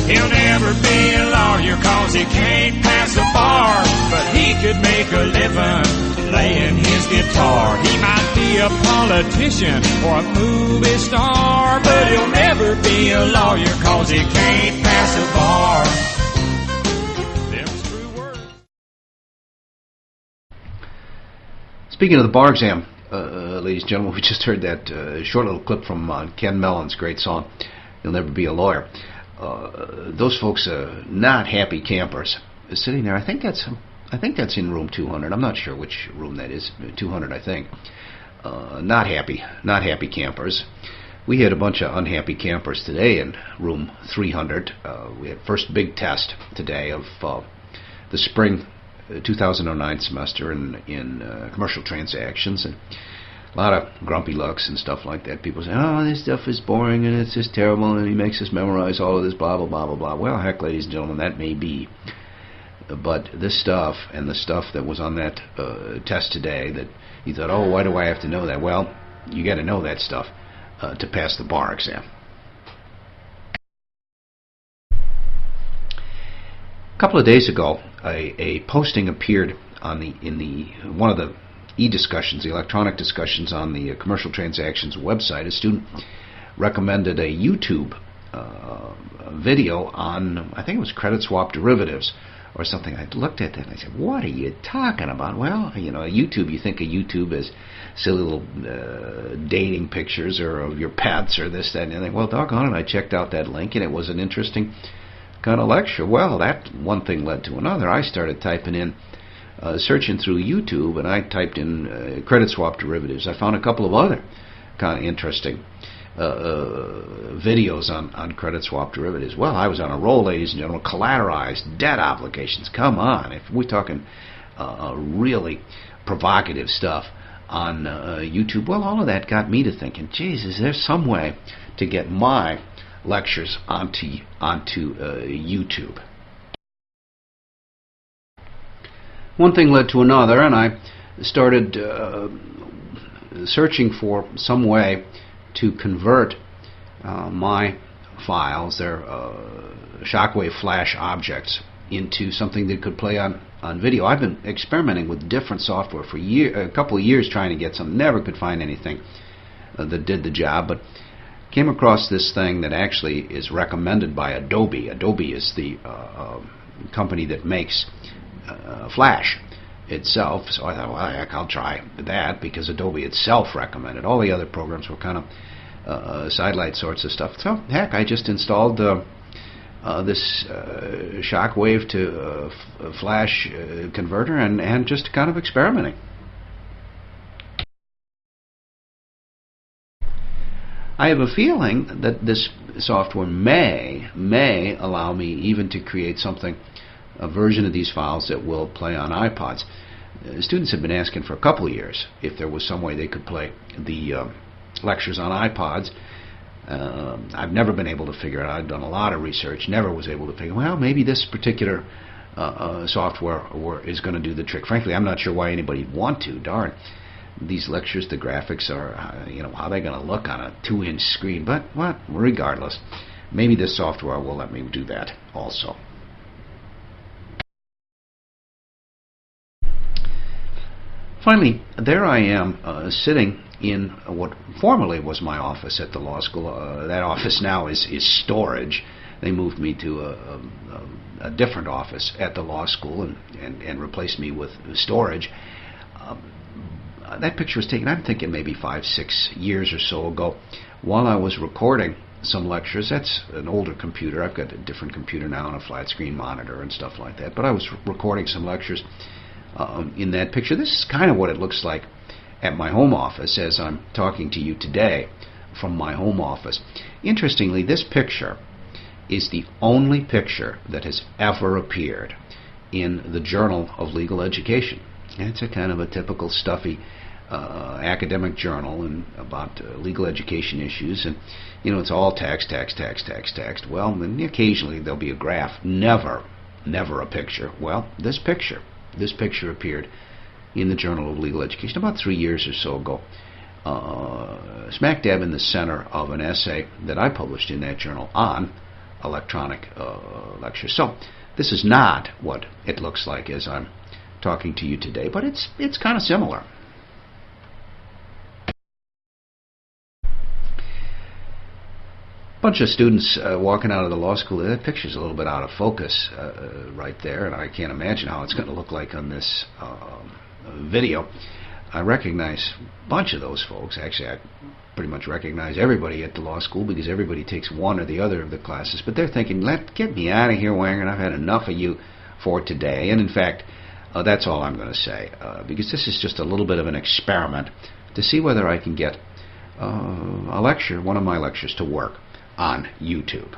He'll never be a lawyer 'cause he can't pass a bar, but he could make a living playing his guitar. He might be a politician or a movie star, but he'll never be a lawyer 'cause he can't pass a bar. Them's true words. Speaking of the bar exam, ladies and gentlemen, we just heard that short little clip from Ken Mellon's great song, "You'll Never Be a Lawyer." Those folks, not happy campers, sitting there. I think that's in room 200. I'm not sure which room that is. 200, I think. Not happy campers. We had a bunch of unhappy campers today in room 300. We had first big test today of the spring 2009 semester in commercial transactions, and a lot of grumpy looks and stuff like that. People say, "Oh, this stuff is boring and it's just terrible and he makes us memorize all of this blah blah blah blah blah." Well, heck, ladies and gentlemen, that may be, but this stuff and the stuff that was on that test today that you thought, "Oh, why do I have to know that?" Well, you got to know that stuff to pass the bar exam. A couple of days ago, a posting appeared on in one of the e-discussions, the electronic discussions on the commercial transactions website. A student recommended a YouTube video on, I think it was credit swap derivatives or something. I looked at that and I said, "What are you talking about?" Well, YouTube, you think of YouTube as silly little dating pictures or of your pets or this, that, and anything. Well, doggone it, I checked out that link and it was an interesting kind of lecture. Well, that one thing led to another. I started typing in, searching through YouTube, and I typed in credit swap derivatives. I found a couple of other kind of interesting videos on credit swap derivatives. Well, I was on a roll, ladies and gentlemen. Collateralized debt obligations. Come on. If we're talking really provocative stuff on YouTube, well, all of that got me to thinking, geez, is there some way to get my lectures onto YouTube? One thing led to another, and I started searching for some way to convert my files, their shockwave flash objects, into something that could play on video. I've been experimenting with different software for a couple of years trying to get something. Never could find anything that did the job, but came across this thing that actually is recommended by Adobe. Adobe is the company that makes Flash itself. So I thought, well, heck, I'll try that, because Adobe itself recommended. All the other programs were kind of sidelight sorts of stuff. So heck, I just installed this shockwave to Flash converter and just kind of experimenting. I have a feeling that this software may allow me even to create a version of these files that will play on iPods. Students have been asking for a couple of years if there was some way they could play the lectures on iPods. I've never been able to figure it out. I've done a lot of research, never was able to figure, well, maybe this particular software is going to do the trick. Frankly, I'm not sure why anybody would want to. Darn. These lectures, the graphics are, how they're going to look on a 2-inch screen. But, well, regardless, maybe this software will let me do that also. Finally, there I am sitting in what formerly was my office at the law school. That office now is storage. They moved me to a different office at the law school and replaced me with storage. That picture was taken, I'm thinking, maybe 5-6 years or so ago, while I was recording some lectures. That's an older computer. I've got a different computer now and a flat screen monitor and stuff like that. But I was recording some lectures in that picture. This is kind of what it looks like at my home office as I'm talking to you today from my home office. Interestingly, this picture is the only picture that has ever appeared in the Journal of Legal Education. It's a kind of a typical stuffy academic journal and about legal education issues, and it's all text. Well, and occasionally there'll be a graph. Never a picture. Well, this picture appeared in the Journal of Legal Education about 3 years or so ago, smack dab in the center of an essay that I published in that journal on electronic lectures. So this is not what it looks like as I'm talking to you today, but it's kind of similar. Bunch of students walking out of the law school. That picture's a little bit out of focus right there, and I can't imagine how it's going to look like on this video. I recognize a bunch of those folks. Actually, I pretty much recognize everybody at the law school because everybody takes one or the other of the classes. But they're thinking, get me out of here, Wangerin. I've had enough of you for today. And in fact, that's all I'm going to say, because this is just a little bit of an experiment to see whether I can get a lecture, one of my lectures, to work on YouTube.